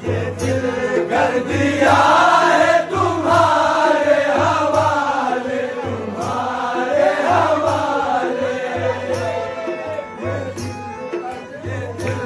ये दिल कर दिया है तुम्हारे हवाले, तुम्हारे हवाले। ये दिल